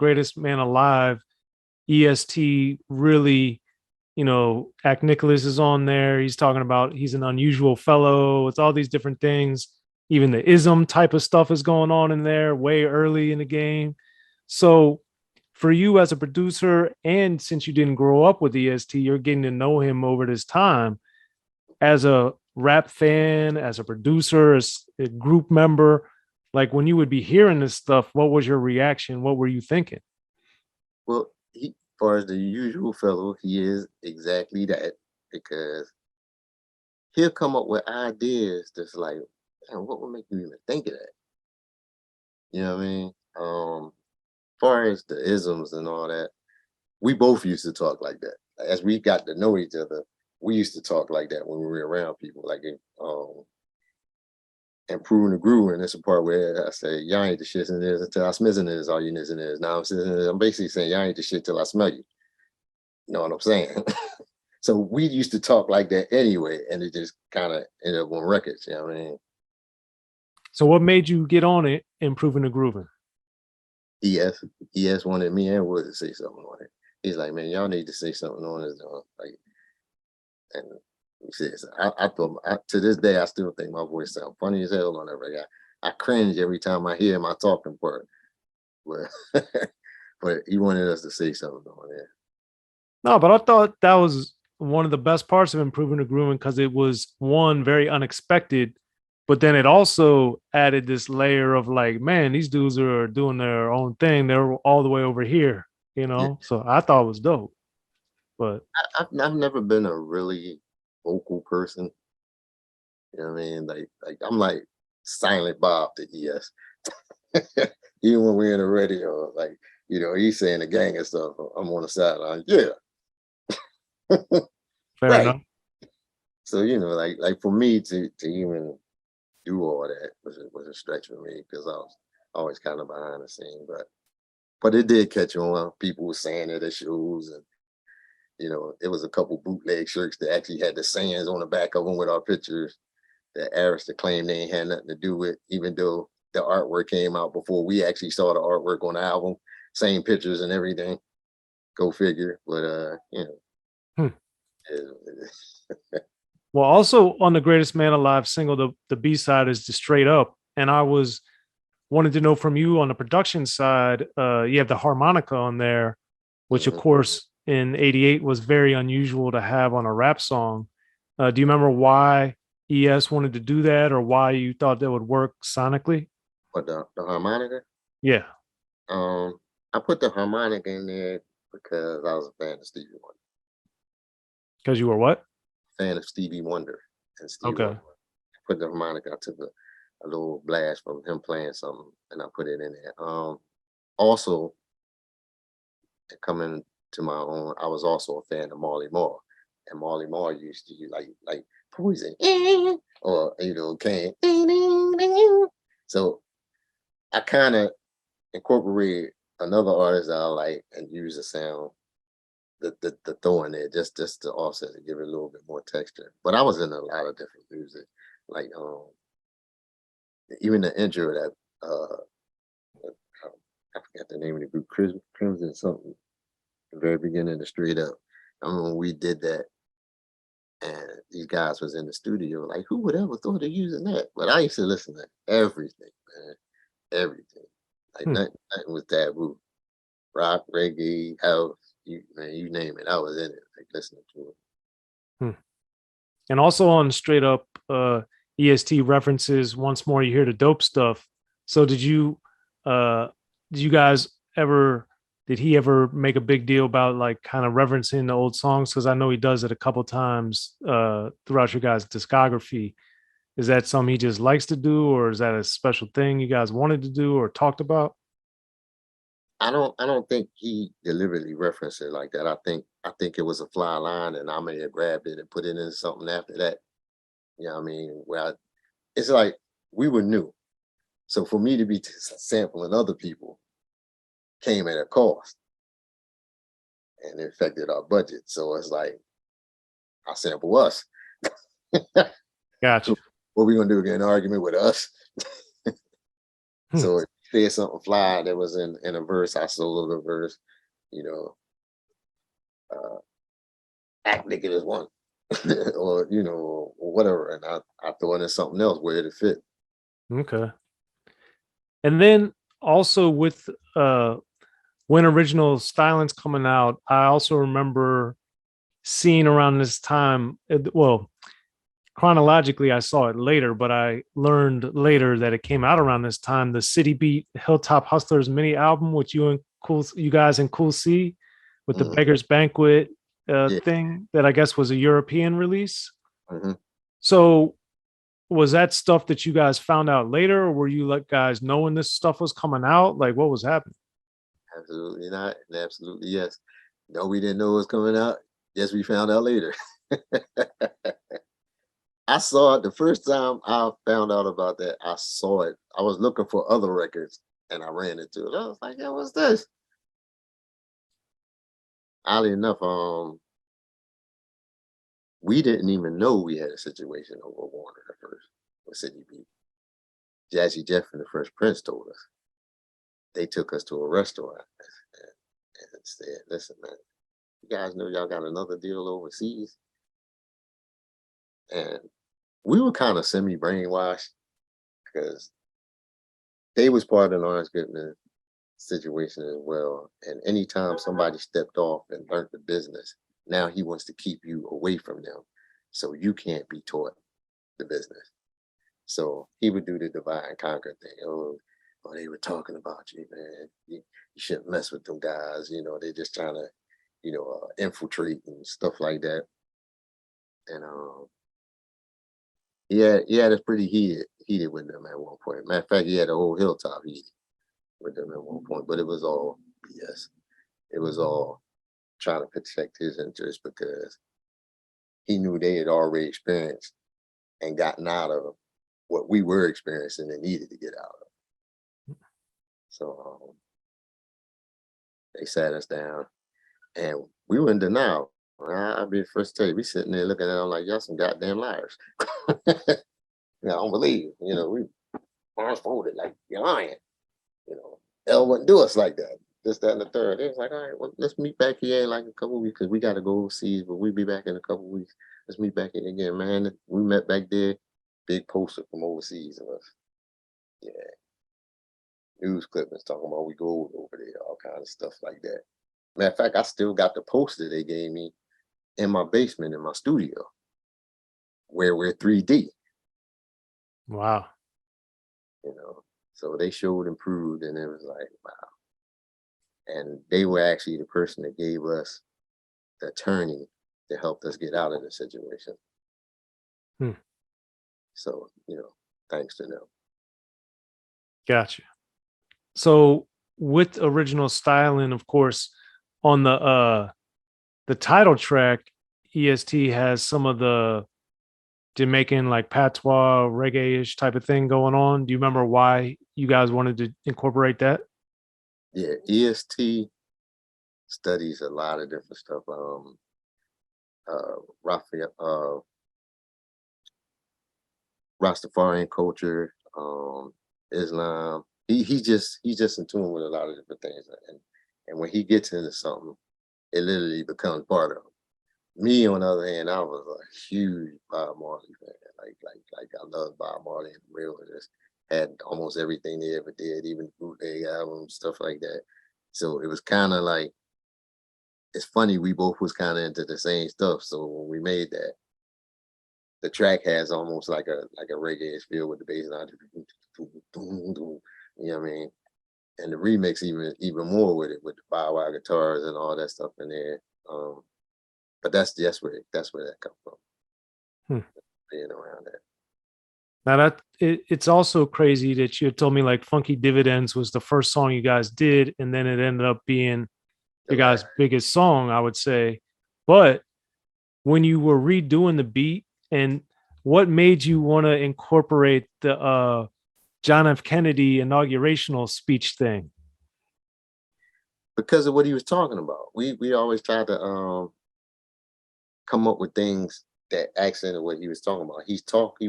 Greatest Man Alive, E.S.T really, Act Nicholas is on there. He's talking about he's an unusual fellow. It's all these different things. Even the ism type of stuff is going on in there way early in the game. So for you as a producer, and since you didn't grow up with E.S.T, you're getting to know him over this time as a rap fan, as a producer, as a group member. Like when you would be hearing this stuff, what was your reaction? What were you thinking? Well, he, as far as the usual fellow, he is exactly that because he'll come up with ideas that's like, "Damn, what would make you even think of that?" You know what I mean? Far as the isms and all that, we both used to talk like that. As we got to know each other, we used to talk like that when we were around people. Like improving the groove, and it's a part where I say, "Y'all ain't the shit in this until I smell in this. All you niggas in this." Now I'm basically saying, "Y'all ain't the shit till I smell you." You know what I'm saying? So we used to talk like that anyway, and it just kind of ended up on records. You know what I mean? So what made you get on it, improving the grooving? ES ES wanted me and Wood to say something on it. He's like, "Man, y'all need to say something on this." Like, and he says, I thought to this day I still think my voice sounds funny as hell on that record. I cringe every time I hear my talking part, but but he wanted us to say something on it. No, but I thought that was one of the best parts of improving the grooming because it was one very unexpected, but then it also added this layer of like, man, these dudes are doing their own thing. They're all the way over here, Yeah, So I thought it was dope. But I've never been a really vocal person. You know what I mean? Like I'm like Silent Bob to ES. Even when we're in the radio, like he's saying the gang and stuff. I'm on the sideline. Yeah, fair right. enough. So like for me to even do all that was a stretch for me because I was always kind of behind the scene, but it did catch on. People were saying it at shows, and it was a couple bootleg shirts that actually had the sayings on the back of them with our pictures that Arista claimed they ain't had nothing to do with, even though the artwork came out before we actually saw the artwork on the album, same pictures and everything. Go figure. But Hmm. it is. Well, also on the Greatest Man Alive single, the B side is the Straight Up, and I was wanted to know from you on the production side. You have the harmonica on there, which of Mhm. course in '88 was very unusual to have on a rap song. Do you remember why ES wanted to do that, or why you thought that would work sonically? But the harmonica, Yeah, um, I put the harmonica in there because I was a fan of Stevie Wonder. because you were what? Fan of Stevie Wonder and Stevie Okay. Wonder. Put the harmonica. I took a little blast from him playing something, and I put it in there. Also, coming to my own, I was also a fan of Marley Marl, and Marley Marl used to like Poison, or Kane. So I kind of incorporated another artist that I like and use the sound, the throw in there just to offset to give it a little bit more texture. But I was in a lot of different music, like even the intro that I forgot the name of the group, Crimson something. The very beginning of the Straight Up. I remember when we did that, and these guys was in the studio, like, who would ever thought of using that? But I used to listen to everything, man, everything. Like Hmm. nothing was taboo. Rock, reggae, house, you name it, I was in it, like listening to it. Hmm. And also on Straight Up, EST references once more. You hear the dope stuff. So uh, did you guys ever? Did he ever make a big deal about like kind of referencing the old songs? Because I know he does it a couple times throughout your guys' discography. Is that something he just likes to do, or is that a special thing you guys wanted to do or talked about? I don't think he deliberately referenced it like that. I think it was a fly line, and I may have grabbed it and put it in something after that. You know what I mean? It's like we were new. So for me to be sampling other people came at a cost, and it affected our budget. So it's like I sample us. Gotcha. What we gonna do? Get an argument with us? Hmm. So said something fly that was in a verse, I soloed the verse, you know, uh, act nigga is one. or or whatever. And I throw it in something else where it fit. Okay. And then also with when original styling's coming out, I also remember seeing around this time, well, chronologically I saw it later, but I learned later that it came out around this time, the City Beat Hilltop Hustlers mini album with you guys and Cool C with the Mm, Beggars Banquet yeah. thing that I guess was a European release. Hmm. So was that stuff that you guys found out later, or were you like guys knowing this stuff was coming out? Like what was happening? Absolutely not. And absolutely yes. No, we didn't know it was coming out. Yes, we found out later. I saw it the first time I found out about that. I saw it. I was looking for other records and I ran into it. I was like, yeah, what's this? Oddly enough, we didn't even know we had a situation over Warner at first with City Beat. Jazzy Jeff and the Fresh Prince told us. They took us to a restaurant and said, listen, man, you guys know y'all got another deal overseas? And we were kind of semi brainwashed because they was part of the Lawrence Goodman situation as well. And anytime somebody stepped off and learned the business, now he wants to keep you away from them. So you can't be taught the business. So he would do the divide and conquer thing. They were talking about you, man. You shouldn't mess with them guys. They're just trying to, infiltrate and stuff like that. And he had us pretty heated with them at one point. Matter of fact, he had a whole hilltop heated with them at one point, but it was all BS. It was all trying to protect his interests because he knew they had already experienced and gotten out of what we were experiencing and needed to get out of. So they sat us down and we were in denial. I'll be the first to tell you, we sitting there looking at them like, y'all some goddamn liars. I don't believe, we arms folded like you're lying. L wouldn't do us like that. This, that, and the third. It was like, all right, well, let's meet back here in like a couple of weeks because we got to go overseas, but we'll be back in a couple of weeks. Let's meet back here again, man. We met back there. Big poster from overseas of us. Yeah. News clippings talking about we go over there, all kinds of stuff like that. Matter of fact, I still got the poster they gave me in my basement in my studio where we're 3D. Wow. So they showed and proved, and it was like, wow. And they were actually the person that gave us the attorney that helped us get out of the situation. Hmm. So, thanks to them. Gotcha. So with original styling, of course, on the title track, E.S.T has some of the Jamaican like patois reggae-ish type of thing going on. Do you remember why you guys wanted to incorporate that? Yeah, E.S.T studies a lot of different stuff. Raphael, Rastafarian culture, Islam. He's just in tune with a lot of different things, and when he gets into something, it literally becomes part of him. Me, on the other hand, I was a huge Bob Marley fan. Like I love Bob Marley and real. Just had almost everything they ever did, even bootleg albums, stuff like that. So it was kind of like, it's funny, we both was kind of into the same stuff. So when we made that, the track has almost like a reggae feel with the bass line. You know what I mean? And the remix even more with it, with the 5-wire guitars and all that stuff in there. But that's where that comes from. Hmm. Being around that. Now it's also crazy that you had told me like Funky Dividends was the first song you guys did, and then it ended up being your guys' biggest song, I would say. But when you were redoing the beat, and what made you want to incorporate the John F. Kennedy inaugurational speech thing? Because of what he was talking about. We always tried to come up with things that accented what he was talking about. He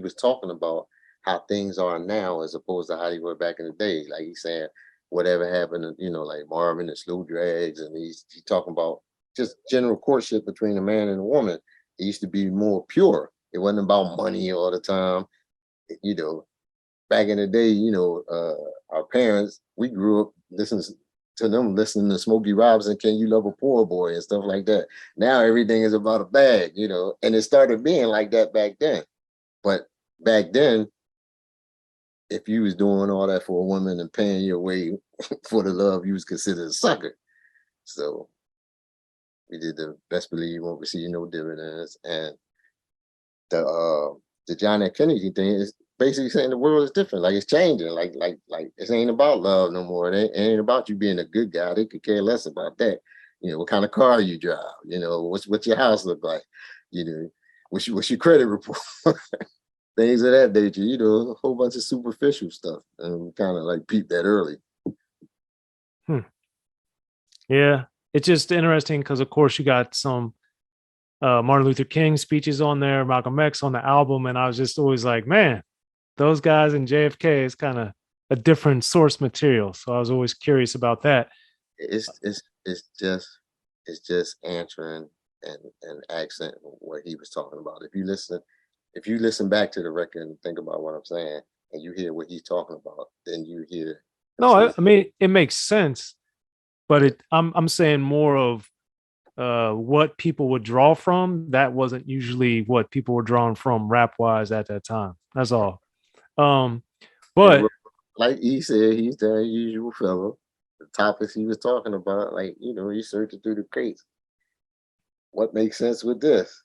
was talking about how things are now as opposed to how they were back in the day. Like he's saying, whatever happened, like Marvin and Slow Drags, and he's talking about just general courtship between a man and a woman. It used to be more pure. It wasn't about money all the time. You know, back in the day, our parents, we grew up listening to them, listening to Smokey Robinson, Can You Love a Poor Boy and stuff like that. Now everything is about a bag, and it started being like that back then. But back then, if you was doing all that for a woman and paying your way for the love, you was considered a sucker. So we did the best believe you won't receive no dividends. And the John F. Kennedy thing is basically saying the world is different. Like it's changing. Like it ain't about love no more. It ain't about you being a good guy. They could care less about that. What kind of car you drive. What's your house look like. What's your credit report. Things of that nature. A whole bunch of superficial stuff, and we kind of like peeped that early. Yeah, it's just interesting because, of course, you got some Martin Luther King speeches on there, Malcolm X on the album, and I was just always like, man, those guys and JFK is kind of a different source material. So I was always curious about that. It's just answering and accent what he was talking about. If you listen back to the record and think about what I'm saying, and you hear what he's talking about, then you hear. No, I mean it makes sense, but I'm saying more of what people would draw from. That wasn't usually what people were drawn from rap wise at that time. That's all. But like he said, he's the usual fellow. The topics he was talking about, he searching through the crates. What makes sense with this?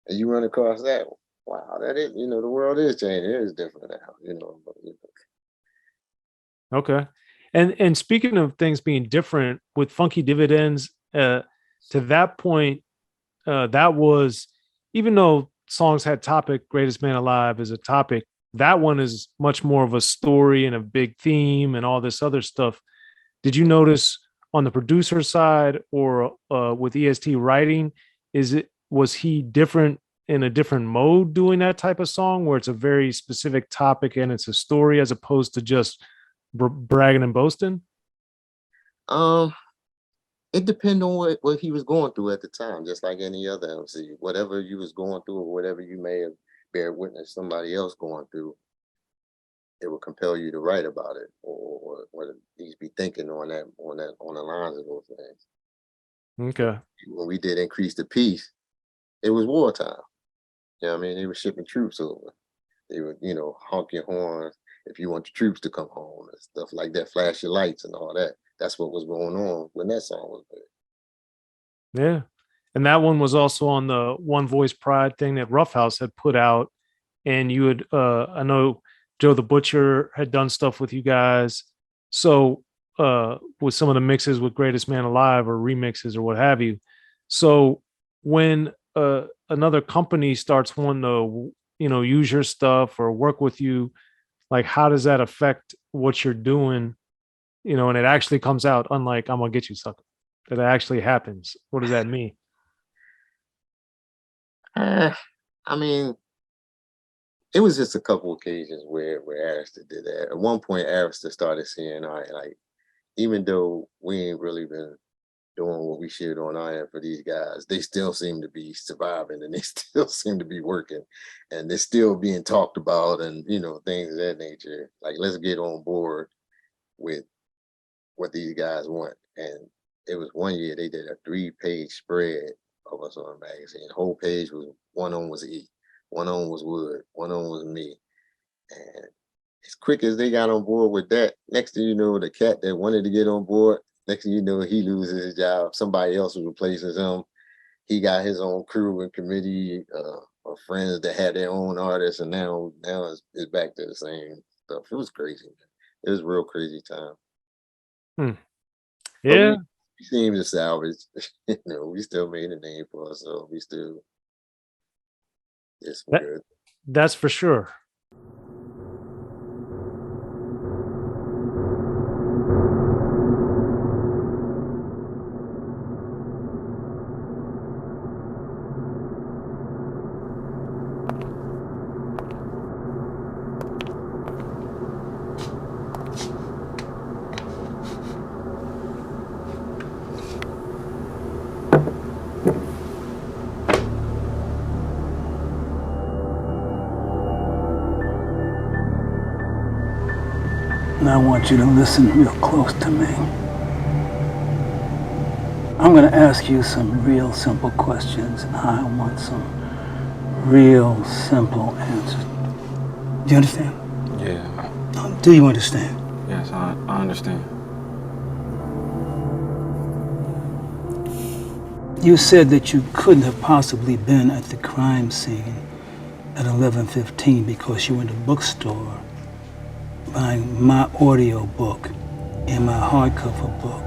And you run across that. Wow, that is, the world is changing. It is different now, Okay. And speaking of things being different with Funky Dividends, to that point, that was, even though songs had topic, Greatest Man Alive is a topic, that one is much more of a story and a big theme and all this other stuff. Did you notice on the producer side or with E.S.T writing, was he different in a different mode doing that type of song where it's a very specific topic and it's a story as opposed to just bragging and boasting? It depends on what he was going through at the time, just like any other MC. Whatever you was going through or whatever you may have bear witness somebody else going through, it will compel you to write about it or at least be thinking on the lines of those things. Okay. When we did Increase the Peace, it was wartime. I mean? They were shipping troops over. They would, honk your horns if you want the troops to come home and stuff like that, flash your lights and all that. That's what was going on when that song was made. Yeah. And that one was also on the One Voice Pride thing that Roughhouse had put out. And you had, I know Joe the Butcher had done stuff with you guys. So, with some of the mixes with Greatest Man Alive or remixes or what have you. So, when another company starts wanting to, use your stuff or work with you, like how does that affect what you're doing? And it actually comes out, unlike I'm gonna get you, sucker. That it actually happens. What does that mean? I mean, it was just a couple occasions where Arista did that. At one point, Arista started saying, all right, like, even though we ain't really been doing what we should on our end for these guys, they still seem to be surviving and they still seem to be working and they're still being talked about and, things of that nature. Like, let's get on board with what these guys want. And it was one year they did a 3-page spread of us on a magazine. The whole page was, one on was E, one on was Wood, one on was me. And as quick as they got on board with that, next thing you know, the cat that wanted to get on board, next thing you know, he loses his job. Somebody else was replacing him. He got his own crew and committee of friends that had their own artists, and now it's back to the same stuff. It was crazy, man. It was a real crazy time. Yeah. We seemed to salvage. We still made a name for ourselves. We still good. That's for sure. Now I want you to listen real close to me. I'm going to ask you some real simple questions, and I want some real simple answers. Do you understand? Yeah. Do you understand? Yes, I understand. You said that you couldn't have possibly been at the crime scene at 11:15 because you were in the bookstore buying my audio book and my hardcover book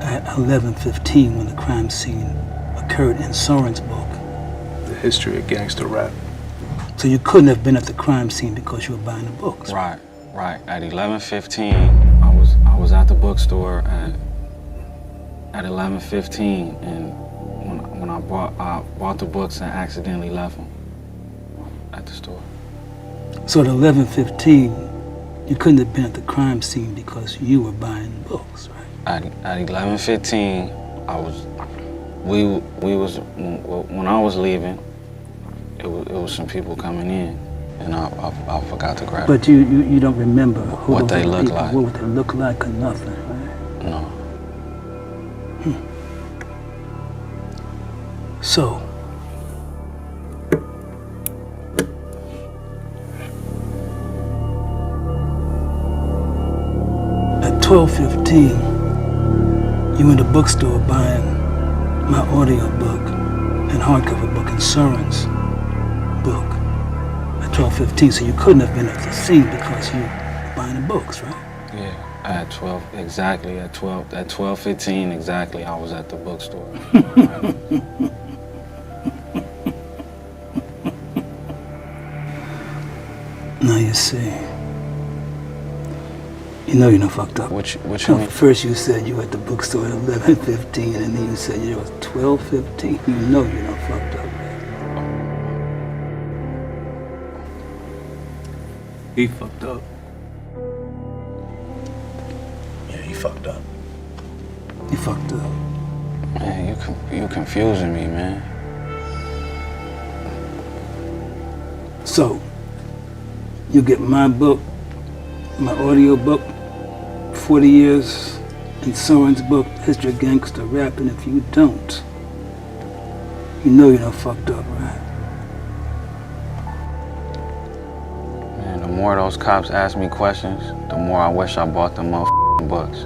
at 11:15 when the crime scene occurred in Soren's book. The history of gangster rap. So you couldn't have been at the crime scene because you were buying the books. Right. At 11:15, I was at the bookstore at 11:15, and when I bought the books and accidentally left them at the store. So at 11:15, you couldn't have been at the crime scene because you were buying books, right? At 11:15, when I was leaving, it was some people coming in, and I forgot to grab. But you don't remember who what they look people, like. what they look like or nothing, right? No. So, at 12:15, you in the bookstore buying my audio book and hardcover book and Soren's book at 12:15. So you couldn't have been at the scene because you were buying the books, right? Yeah. At 12 exactly. At 12:15 exactly, I was at the bookstore. Now you see. You know you done fucked up. Which No, one? first you said you were at the bookstore at 11:15, and then you said it was 12:15. You know you done fucked up. He fucked up. Yeah, you fucked up. You fucked up. Man, you confusing me, man. So, you get my book, my audio book, 40 years, and Soren's book, History of Gangster Rap, and if you don't, you know you done fucked up, right? Man, the more those cops ask me questions, the more I wish I bought them motherfucking books.